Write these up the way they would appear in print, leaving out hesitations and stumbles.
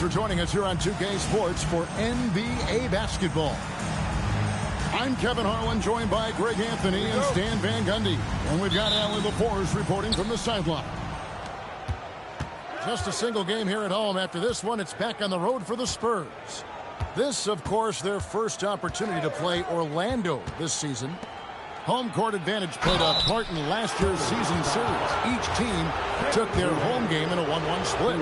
for joining us here on 2K Sports for NBA basketball. I'm Kevin Harlan, joined by Greg Anthony and Stan Van Gundy. And we've got Allie LaForce reporting from the sideline. Just a single game here at home. After this one, it's back on the road for the Spurs. This, of course, their first opportunity to play Orlando this season. Home court advantage played a part in last year's season series. Each team took their home game in a 1-1 split.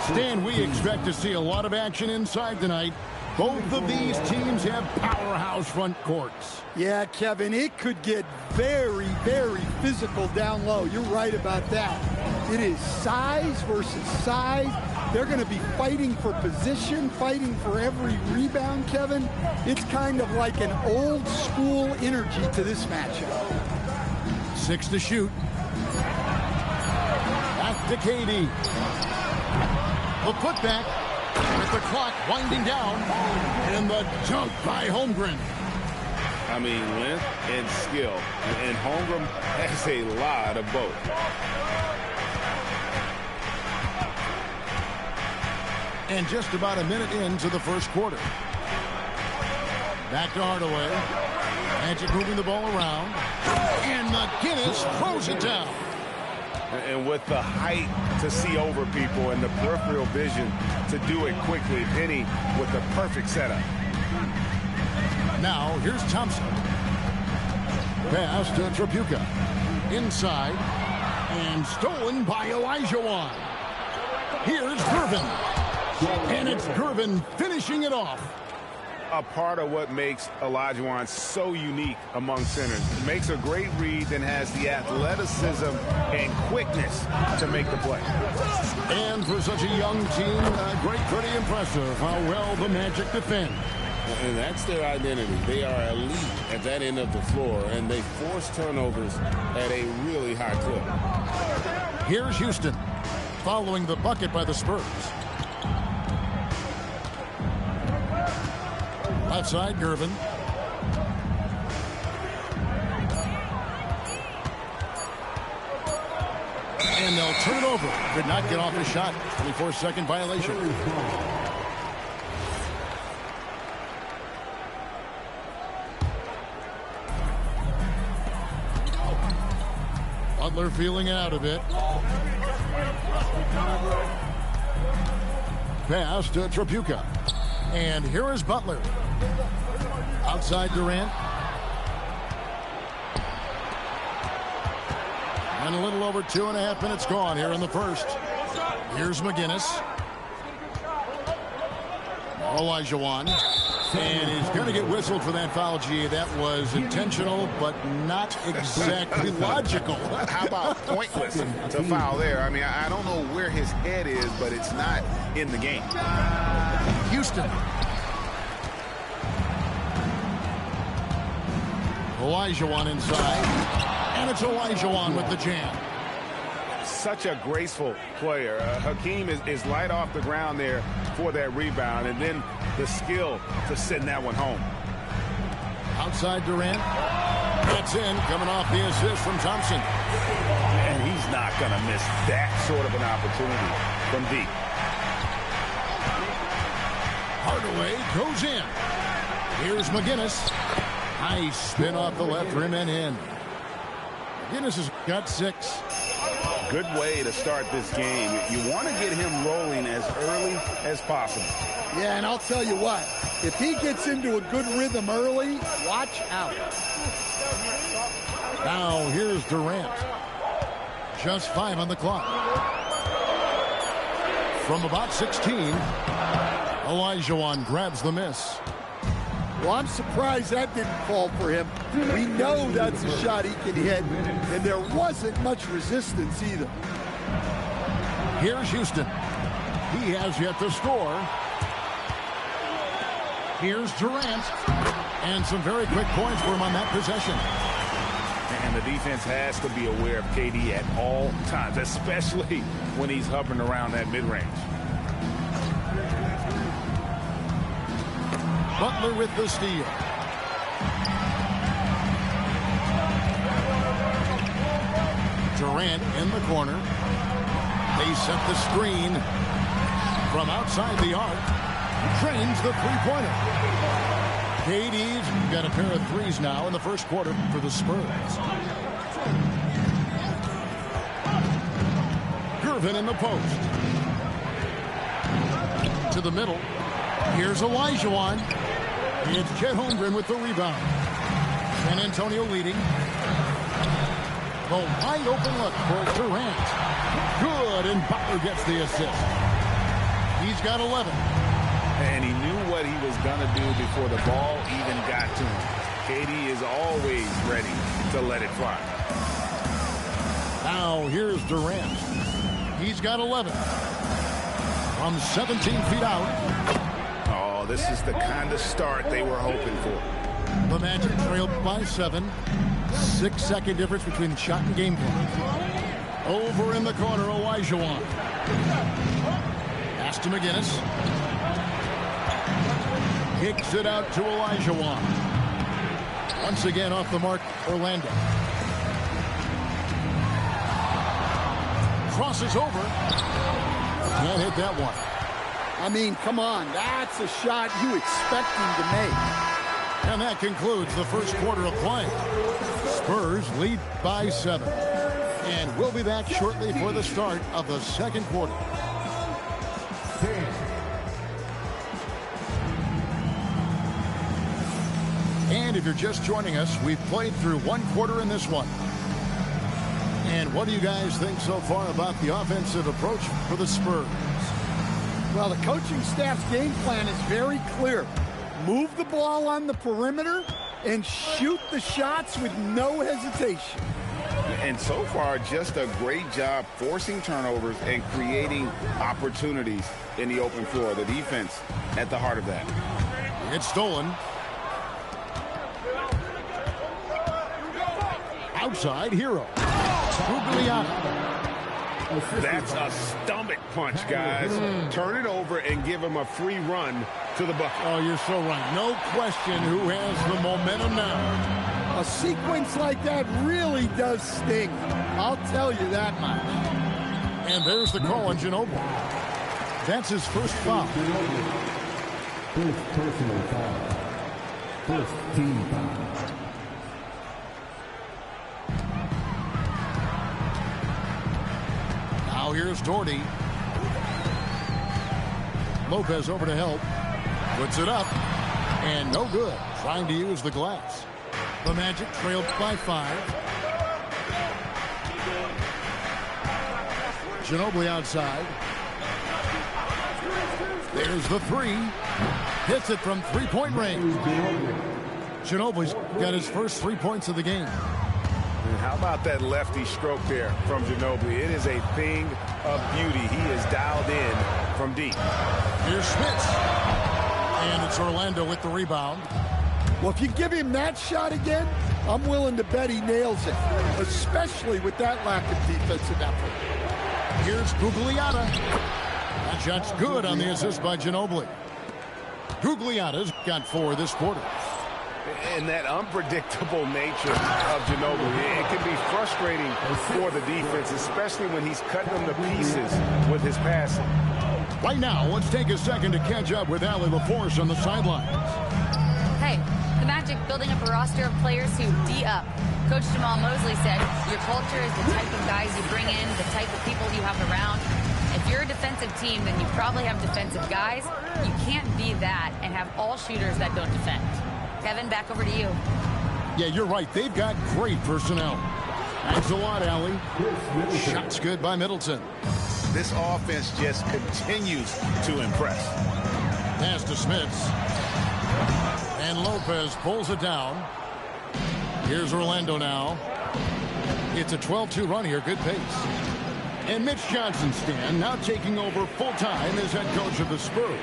Stan, we expect to see a lot of action inside tonight. Both of these teams have powerhouse front courts. Yeah, Kevin, it could get very, very physical down low. You're right about that. It is size versus size. They're going to be fighting for position, fighting for every rebound, Kevin. It's kind of like an old school energy to this matchup. 6 to shoot. Back to KD. The putback with the clock winding down. And the dunk by Holmgren. I mean, length and skill. And Holmgren has a lot of both. And just about a minute into the first quarter. Back to Hardaway. Magic moving the ball around. And McGinnis throws it down. And with the height to see over people and the peripheral vision to do it quickly, Penny with the perfect setup. Now, here's Thompson. Pass to Tripucka. Inside. And stolen by Olajuwon. Here's Gervin. And it's Gervin finishing it off. A part of what makes Olajuwon so unique among centers. Makes a great read and has the athleticism and quickness to make the play. And for such a young team, pretty impressive how well the Magic defend. And that's their identity. They are elite at that end of the floor, and they force turnovers at a really high clip. Here's Houston, following the bucket by the Spurs. Left side, Gervin. And they'll turn it over. Could not get off his shot. 24-second violation. Butler feeling it out a bit. Pass to Tripucka. And here is Butler. Outside Durant. And a little over 2.5 minutes gone here in the first. Here's McGinnis. Olajuwon. And he's going to get whistled for that foul, G. That was intentional, but not exactly logical. How about pointless to foul there? I mean, I don't know where his head is, but it's not in the game. Houston. Olajuwon inside. And it's Olajuwon with the jam. Such a graceful player. Hakeem is light off the ground there for that rebound, and then the skill to send that one home. Outside Durant. That's in, coming off the assist from Thompson. And he's not going to miss that sort of an opportunity from deep. Hardaway goes in. Here's McGinnis. Nice spin off the left rim and in. McGinnis has got 6. Good way to start this game. You want to get him rolling as early as possible. Yeah, and I'll tell you what, if he gets into a good rhythm early, watch out. Now here's Durant. Just 5 on the clock. From about 16, Olajuwon grabs the miss. Well, I'm surprised that didn't fall for him. We know that's a shot he can hit, and there wasn't much resistance either. Here's Houston. He has yet to score. Here's Durant. And some very quick points for him on that possession. And the defense has to be aware of KD at all times, especially when he's hovering around that mid-range. Butler with the steal. Durant in the corner. They set the screen. From outside the arc, drains the three-pointer. KD's got a pair of threes now in the first quarter for the Spurs. Gervin in the post. To the middle. Here's Olajuwon. It's Chet Holmgren with the rebound. San Antonio leading. The wide open look for Durant. Good, and Butler gets the assist. He's got 11. And he knew what he was going to do before the ball even got to him. KD is always ready to let it fly. Now here's Durant. He's got 11. From 17 feet out. Oh, this is the kind of start they were hoping for. The Magic trailed by 7. 6-second difference between shot and game clock. Over in the corner, Olajuwon. Pass to McGinnis. Kicks it out to Olajuwon. Once again off the mark, Orlando. Crosses over. Can't hit that one. I mean, come on. That's a shot you expect him to make. And that concludes the first quarter of play. Spurs lead by 7. And we'll be back shortly for the start of the second quarter. And if you're just joining us, we've played through one quarter in this one. And what do you guys think so far about the offensive approach for the Spurs? Well, the coaching staff's game plan is very clear. Move the ball on the perimeter and shoot the shots with no hesitation. And so far, just a great job forcing turnovers and creating opportunities in the open floor. The defense at the heart of that. It's stolen. Outside, Hero. That's a stomach punch, guys. Turn it over and give him a free run to the bucket. Oh, you're so right. No question who has the momentum now. A sequence like that really does sting. I'll tell you that much. And there's the call on Ginobili. That's his first foul. First personal foul. First team foul. Now here's Doherty. Lopez over to help. Puts it up. And no good. Trying to use the glass. The Magic trailed by 5. Ginobili outside. There's the 3. Hits it from three-point range. Ginobili's got his first 3 points of the game. And how about that lefty stroke there from Ginobili? It is a thing of beauty. He is dialed in from deep. Here's Smith. And it's Orlando with the rebound. Well, if you give him that shot again, I'm willing to bet he nails it, especially with that lack of defensive effort. Here's Gugliotta. That shot's good on the assist by Ginobili. Gugliotta's got 4 this quarter. And that unpredictable nature of Ginobili, it can be frustrating for the defense, especially when he's cutting them to pieces with his passing. Right now, let's take a second to catch up with Allie LaForce on the sidelines. Hey, the Magic building up a roster of players who D-up. Coach Jamal Mosley said, your culture is the type of guys you bring in, the type of people you have around. If you're a defensive team, then you probably have defensive guys. You can't be that and have all shooters that don't defend. Kevin, back over to you. Yeah, you're right. They've got great personnel. Thanks a lot, Allie. Shots good by Middleton. This offense just continues to impress. Pass to Smith. And Lopez pulls it down. Here's Orlando now. It's a 12-2 run here. Good pace. And Mitch Johnson, Stan, now taking over full-time as head coach of the Spurs.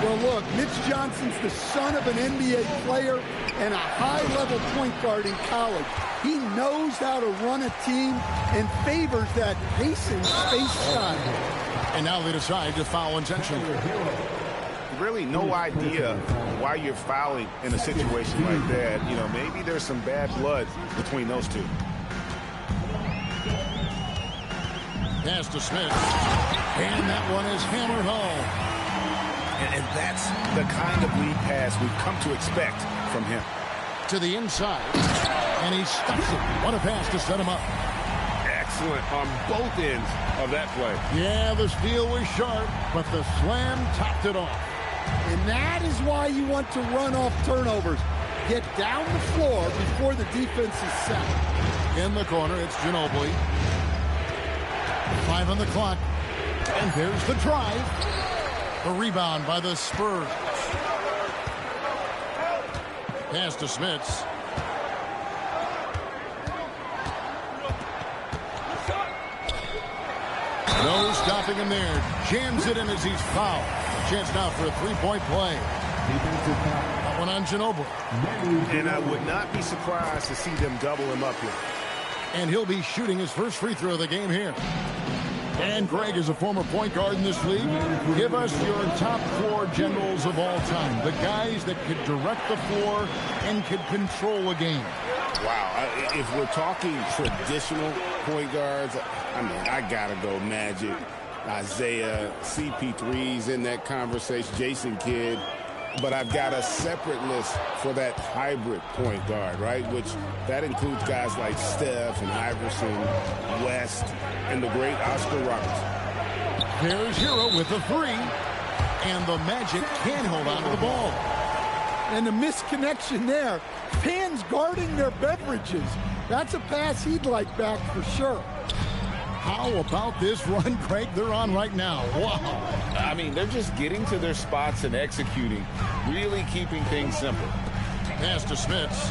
Well, look, Mitch Johnson's the son of an NBA player and a high-level point guard in college. He knows how to run a team and favors that pace and space style. And now they decide to foul intentionally. Really no idea why you're fouling in a situation like that. You know, maybe there's some bad blood between those two. Pass to Smith. And that one is hammered home. And that's the kind of lead pass we've come to expect from him. To the inside, and he stuffs it. What a pass to set him up. Excellent on both ends of that play. Yeah, the steal was sharp, but the slam topped it off. And that is why you want to run off turnovers. Get down the floor before the defense is set. In the corner, it's Ginobili. 5 on the clock. And there's the drive. The rebound by the Spurs. Pass to Smits. No stopping him there. Jams it in as he's fouled. Chance now for a three-point play. That one on Ginobili. And I would not be surprised to see them double him up here. And he'll be shooting his first free throw of the game here. And Greg is a former point guard in this league. Give us your top 4 generals of all time. The guys that could direct the floor and could control a game. Wow. If we're talking traditional point guards, I mean, I got to go Magic, Isaiah, CP3's in that conversation, Jason Kidd. But I've got a separate list for that hybrid point guard, right? Which that includes guys like Steph and Iverson, West, and the great Oscar Robertson. There's Hero with the 3. And the Magic can hold on to the ball. And the misconnection there. Fans guarding their beverages. That's a pass he'd like back for sure. How about this run, Craig, they're on right now? Wow. I mean, they're just getting to their spots and executing, really keeping things simple. Pass to Smits.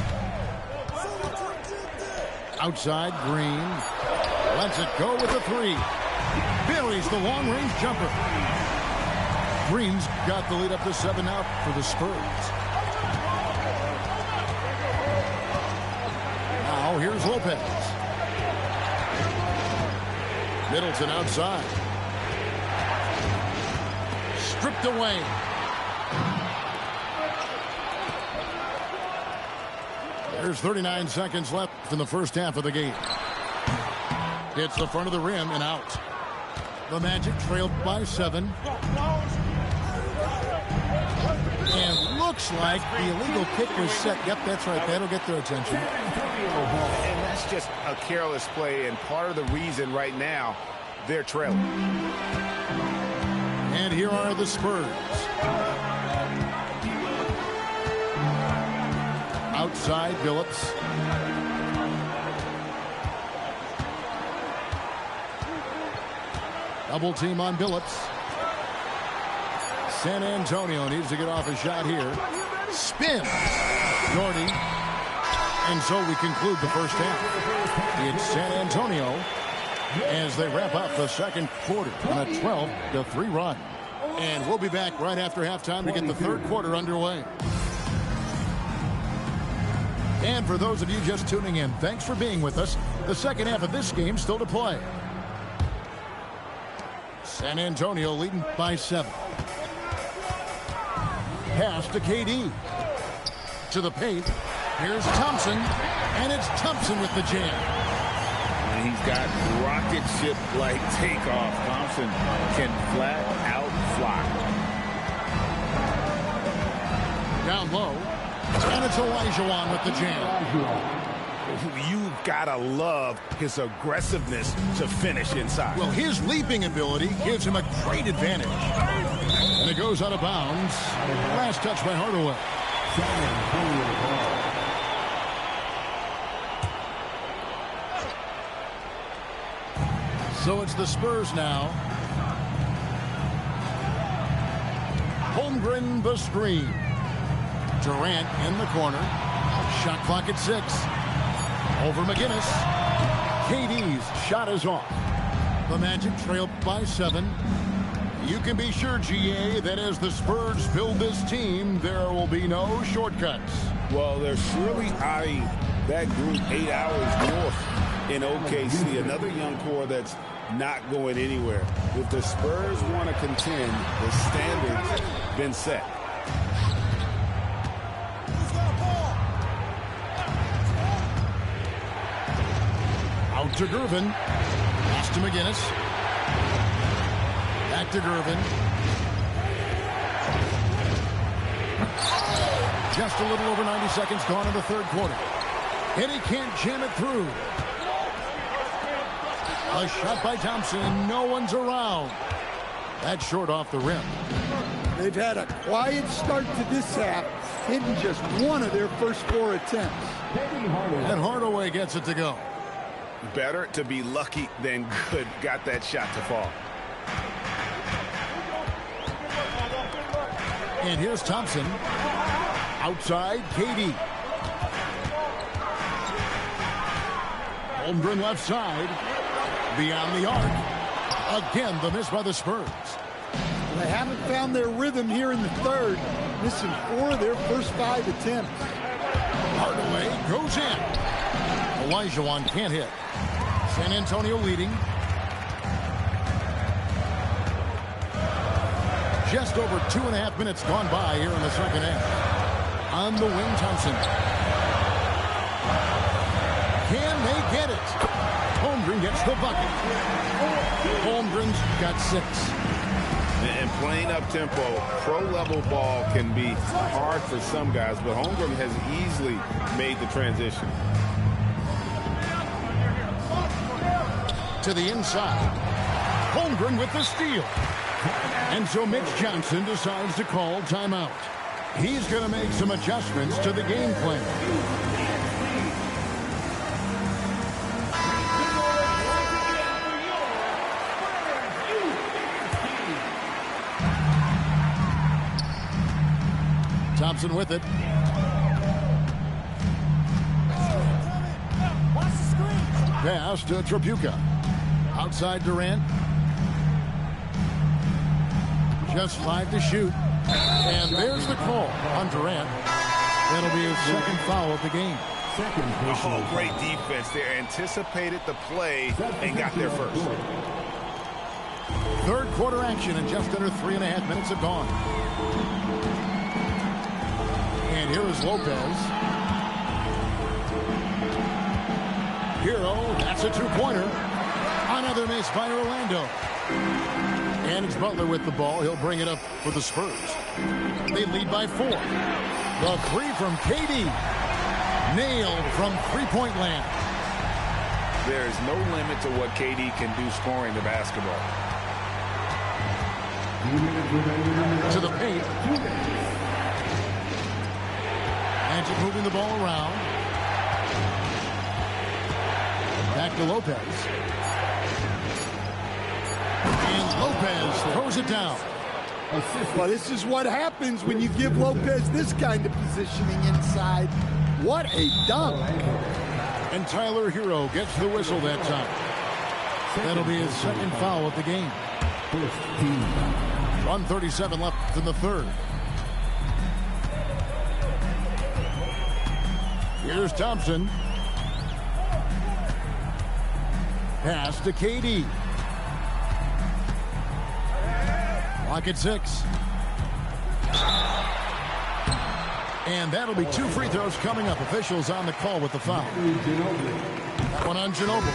Outside, Green. Lets it go with a 3. Buries the long-range jumper. Green's got the lead up to 7 now for the Spurs. Now here's Lopez. Middleton outside. Stripped away. There's 39 seconds left in the first half of the game. Hits the front of the rim and out. The Magic trailed by 7. And looks like the illegal kick was set. Yep, that's right. That'll get their attention. And that's just a careless play, and part of the reason right now they're trailing. And here are the Spurs. Outside, Billups. Double team on Billups. San Antonio needs to get off a shot here. Spin. Jordy. And so we conclude the first half. It's San Antonio as they wrap up the second quarter on a 12-3 run. And we'll be back right after halftime to get the third quarter underway. And for those of you just tuning in, thanks for being with us. The second half of this game still to play. San Antonio leading by 7. Pass to KD. To the paint. Here's Thompson. And it's Thompson with the jam. And he's got rocket ship-like takeoff. Thompson can flat out fly. Down low. And it's Olajuwon with the jam. You've got to love his aggressiveness to finish inside. Well, his leaping ability gives him a great advantage. And it goes out of bounds. Last touch by Hardaway. So it's the Spurs now. Holmgren the screen. Durant in the corner. Shot clock at 6. Over McGinnis. KD's shot is off. The Magic trail by 7. You can be sure, GA, that as the Spurs build this team, there will be no shortcuts. Well, they're surely eyeing that group 8 hours north in OKC. Another young core that's not going anywhere. If the Spurs want to contend, the standard's been set. Out to Gervin. Pass to McGinnis. Back to Gervin. Just a little over 90 seconds gone in the third quarter. And he can't jam it through. A shot by Thompson, and no one's around. That's short off the rim. They've had a quiet start to this half, hitting just one of their first 4 attempts. And Hardaway gets it to go. Better to be lucky than good. Got that shot to fall. And here's Thompson. Outside, KD. Holmgren left side. Beyond the arc. Again, the miss by the Spurs. They haven't found their rhythm here in the third, missing 4 of their first 5 attempts. Hardaway goes in. Olajuwon can't hit. San Antonio leading. Just over 2.5 minutes gone by here in the second half. On the wing, Thompson. Can they get it? Holmgren gets the bucket. Holmgren's got 6. And playing up-tempo, pro-level ball can be hard for some guys, but Holmgren has easily made the transition. To the inside. Holmgren with the steal. And so Mitch Johnson decides to call timeout. He's going to make some adjustments to the game plan. Thompson with it. Pass to Tripucka. Outside Durant. Just 5 to shoot. And there's the call on Durant. That'll be his second foul of the game. Oh, great defense there. Anticipated the play and got there first. Third quarter action, and just under 3.5 minutes have gone. And here is Lopez. Hero, that's a 2-pointer. Another miss by Orlando. And it's Butler with the ball. He'll bring it up for the Spurs. They lead by 4. The 3 from KD. Nailed from three-point land. There is no limit to what KD can do scoring the basketball. To the paint. Magic moving the ball around. Back to Lopez. And Lopez throws it down. Well, this is what happens when you give Lopez this kind of positioning inside. What a dunk. And Tyler Hero gets the whistle that time. That'll be his second foul of the game. 1:37 left in the third. Here's Thompson. Pass to KD. Clock at 6. And that'll be 2 free throws coming up. Officials on the call with the foul. That one on Ginobili.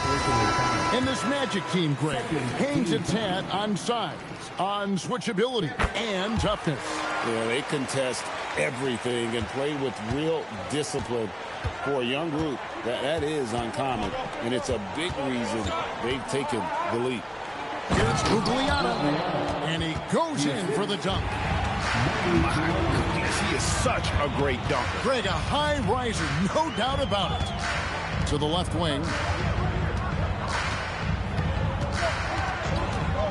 And this Magic team, Greg, hangs its hat on size, on switchability, and toughness. Yeah, they contest everything and play with real discipline. For a young group, that is uncommon, and it's a big reason they've taken the lead. Here's Gugliotta, and he goes in for the dunk. My goodness, he is such a great dunker. Greg, a high riser, no doubt about it. To the left wing.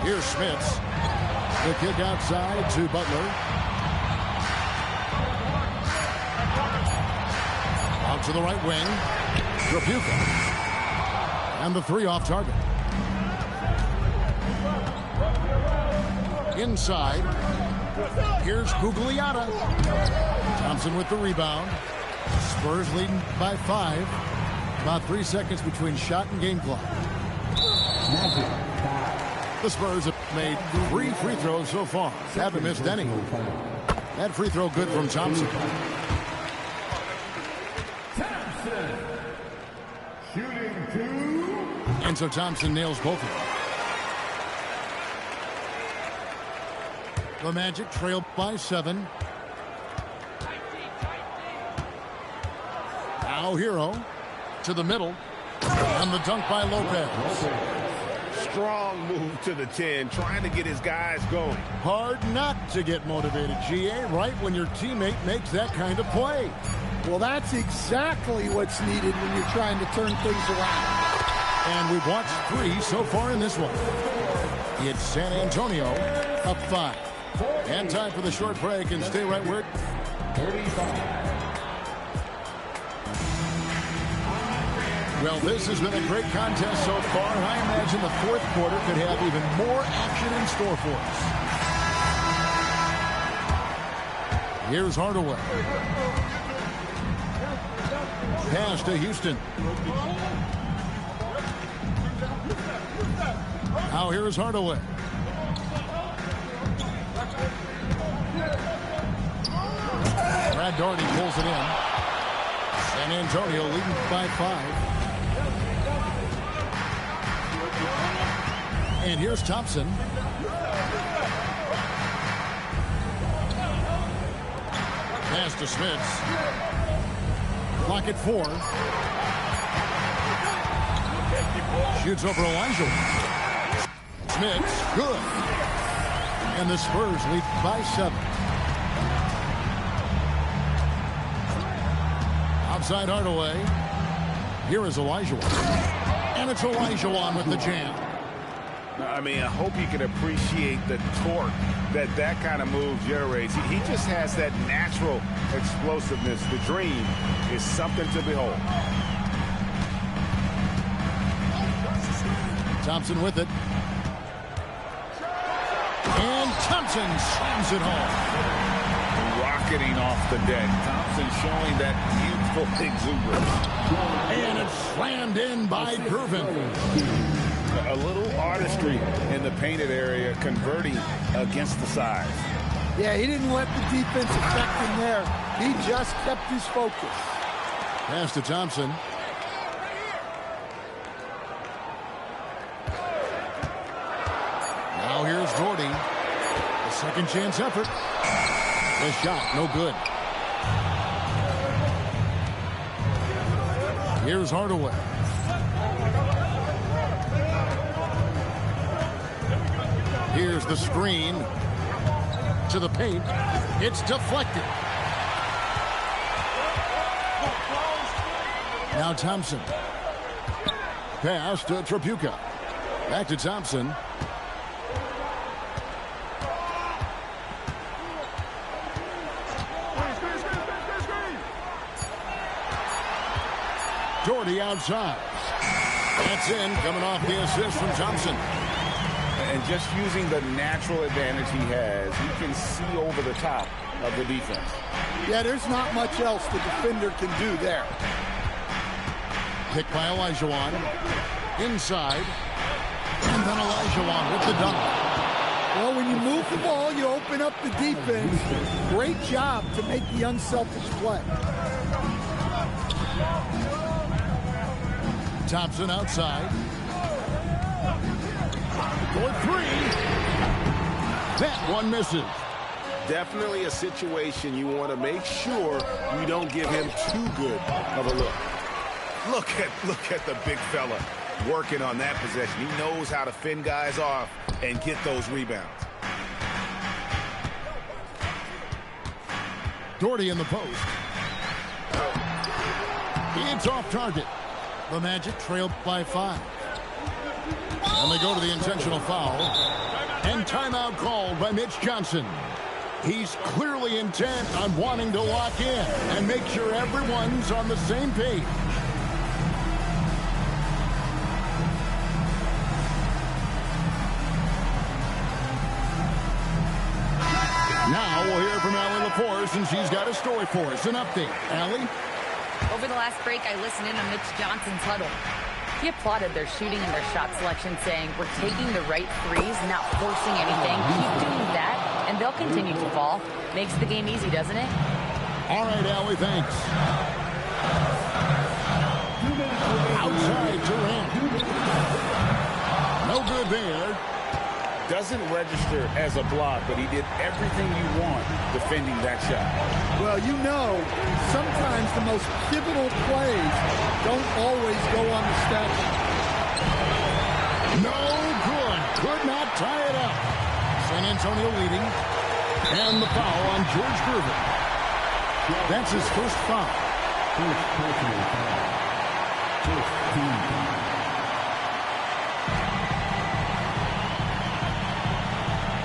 Here's Smits. The kick outside to Butler. Out to the right wing. Tripucka. And the 3 off target. Inside. Here's Gugliotta. Thompson with the rebound. Spurs leading by 5. About 3 seconds between shot and game clock. The Spurs have made 3 free throws so far. Haven't missed any. That free throw good from Thompson. Shooting 2. And so Thompson nails both of them. The Magic trail by 7. Now Hero to the middle. And the dunk by Lopez. Strong move to the 10, trying to get his guys going. Hard not to get motivated, GA, right when your teammate makes that kind of play. Well, that's exactly what's needed when you're trying to turn things around. And we've watched 3 so far in this one. It's San Antonio up 5. And time for the short break, and stay right where 35. Well, this has been a great contest so far. I imagine the fourth quarter could have even more action in store for us. Here's Hardaway. Pass to Houston. Now here's Hardaway. Brad Daugherty pulls it in. San Antonio leading by 5. And here's Thompson. Pass to Smits. Clock at 4. Shoots over Elijah. Smits, good. And the Spurs lead by 7. Outside Hardaway. Here is Olajuwon. And it's Olajuwon with the jam. I mean, I hope you can appreciate the torque that kind of move generates. He just has that natural explosiveness. The dream is something to behold. Thompson with it. And Thompson slams it home. Rocketing off the deck. Thompson showing that youthful exuberance. And it's slammed in by Gervin. A little artistry in the painted area, converting against the size. Yeah, he didn't let the defense affect him there. He just kept his focus. Pass to Thompson. Now here's Daugherty. A second chance effort. The shot, no good. Here's Hardaway. Here's the screen to the paint. It's deflected. Now Thompson. Pass to Tripucka. Back to Thompson. Daugherty outside. That's in, coming off the assist from Thompson. And just using the natural advantage he has, he can see over the top of the defense. Yeah, there's not much else the defender can do there. Picked by Olajuwon. Inside. And then Olajuwon with the dunk. Well, when you move the ball, you open up the defense. Great job to make the unselfish play. Thompson outside. For 3. That one misses. Definitely a situation you want to make sure you don't give him too good of a look. Look at the big fella working on that possession. He knows how to fend guys off and get those rebounds. Daugherty in the post. It's off target. The Magic trailed by 5. And they go to the intentional foul. And timeout called by Mitch Johnson. He's clearly intent on wanting to lock in and make sure everyone's on the same page. Now we'll hear from Allie LaForce, and she's got a story for us. An update. Allie? Over the last break, I listened in on Mitch Johnson's huddle. He applauded their shooting and their shot selection, saying, "We're taking the right threes, not forcing anything. Keep doing that, and they'll continue to fall." Makes the game easy, doesn't it? All right, Allie, thanks. Outside Durant. No good there. doesn't register as a block, but he did everything you want defending that shot. Well, you know, sometimes the most pivotal plays don't always go on the stat sheet. No good. Could not tie it up. San Antonio leading. And the foul on George Gervin. That's his first foul.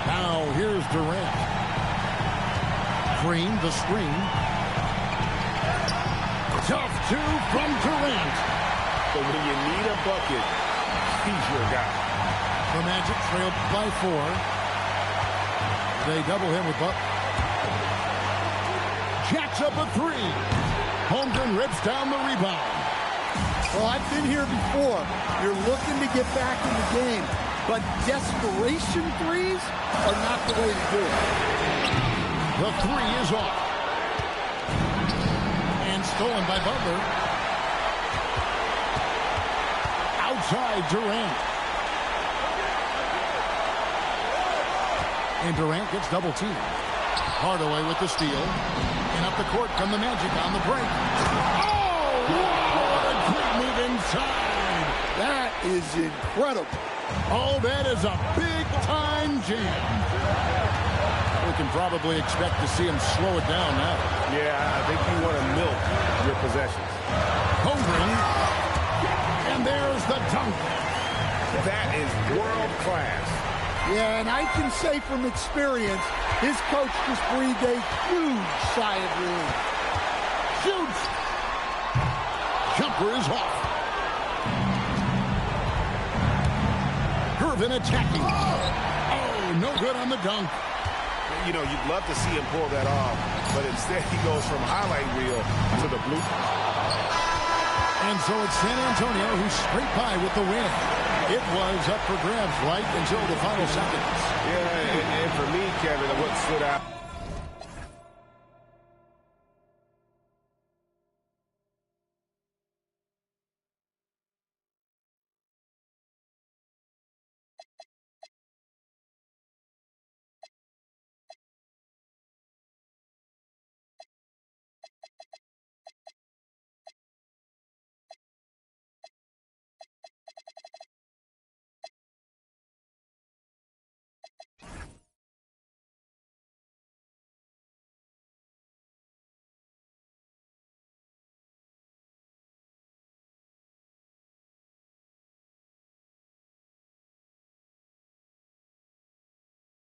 Now here's Durant. Green, the screen. Tough two from Durant. But when you need a bucket, he's your guy. The Magic trailed by 4. They double him with Buck. Jacks up a 3. Holmgren rips down the rebound. Well, I've been here before. You're looking to get back in the game, but desperation threes are not the way to do it. The 3 is off. And stolen by Butler. Outside Durant. And Durant gets double teamed. Hardaway with the steal. And up the court come the Magic on the break. Oh, what a quick move inside. That is incredible. Oh, that is a big-time jam. We can probably expect to see him slow it down now. Yeah, I think you want to milk your possessions. Holmgren. And there's the dunk. That is world class. Yeah, and I can say from experience, his coach just breathed a huge sigh of relief. Shoots. Jumper is off. Gervin attacking. Oh, no good on the dunk. You know, you'd love to see him pull that off, but instead he goes from highlight reel to the blue. And so it's San Antonio who scraped by with the win. It was up for grabs right until the final seconds. Yeah, and for me, Kevin, what stood out